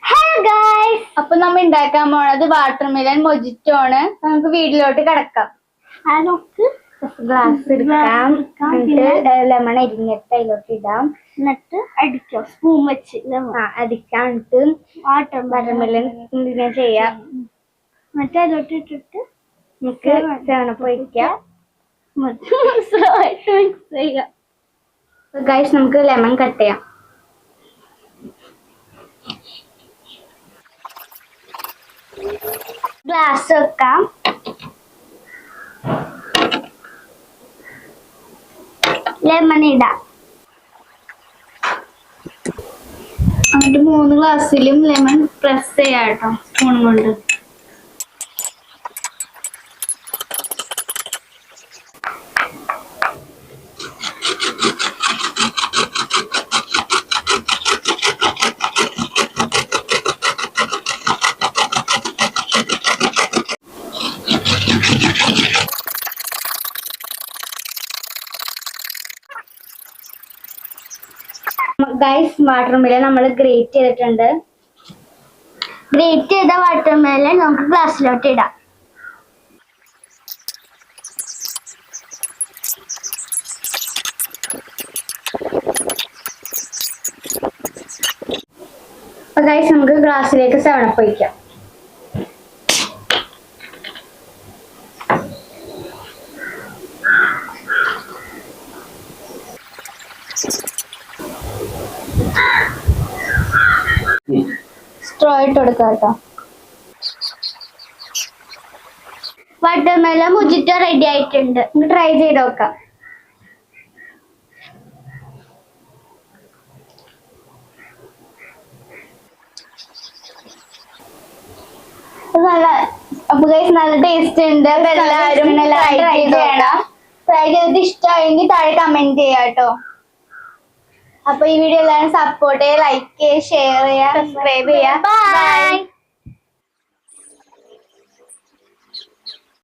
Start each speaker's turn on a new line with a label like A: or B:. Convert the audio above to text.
A: Hello guys, അപ്പൊ നമ്മ ഉണ്ടാക്കാൻ പോണത് വാട്ടർമെലൺ മൊജിറ്റോ ആണ്. നമുക്ക് വീട്ടിലോട്ട് കിടക്കാം. നമുക്ക് ഗ്ലാസ് എടുക്കാം, ലെമൺ അരിഞ്ഞിട്ട് അതിലോട്ട് ഇടാം, എന്നിട്ട് അടിക്കാം സ്പൂൺ വെച്ച് അടിക്കാം. എന്നിട്ട് വാട്ടർമെലൺ ഇങ്ങനെ ചെയ്യാം. എന്നിട്ട് അതിലോട്ട് ഇട്ടിട്ട് നമുക്ക് തണുപ്പ് ഒഴിക്കാം. ഗൈസ്, നമുക്ക് ലെമൺ കട്ട് ചെയ്യാം. ഗ്ലാസ് വെക്കാം. ലെമൺ ഇടാം. എന്നിട്ട് 3 ഗ്ലാസ്സിലും ലെമൺ പ്രസ് ചെയ്യാം കേട്ടോ, സ്പൂൺ കൊണ്ട്. ഗൈസ്, വാട്ടർമെലൺ നമ്മൾ ഗ്രേറ്റ് ചെയ്തിട്ടുണ്ട്. ഗ്രേറ്റ് ചെയ്ത വാട്ടർമെലൺ നമുക്ക് ഗ്ലാസ്സിലോട്ട് ഇടാം. അപ്പൊ ഗൈസ്, നമുക്ക് ഗ്ലാസ്സിലേക്ക് 7 അപ്പ് ഒഴിക്കാം. സ്ട്രോ ഇട്ട് കൊടുക്കാം കേട്ടോ. വാട്ടർമെലൺ മൊജിറ്റോ റെഡി ആയിട്ടുണ്ട്. ട്രൈ ചെയ്ത് നോക്കാം. നല്ല ടേസ്റ്റ് ഉണ്ട്. എല്ലാവരും ട്രൈ ചെയ്യണം. ട്രൈ ചെയ്തിട്ട് ഇഷ്ടമായെങ്കിൽ താഴെ കമന്റ് ചെയ്യാം കേട്ടോ. അപ്പൊ ഈ വീഡിയോ എല്ലാവരും സപ്പോർട്ട് ചെയ്യുക, ലൈക്ക് ചെയ്യുക, ഷെയർ ചെയ്യുക, സബ്സ്ക്രൈബ് ചെയ്യുക. ബൈ.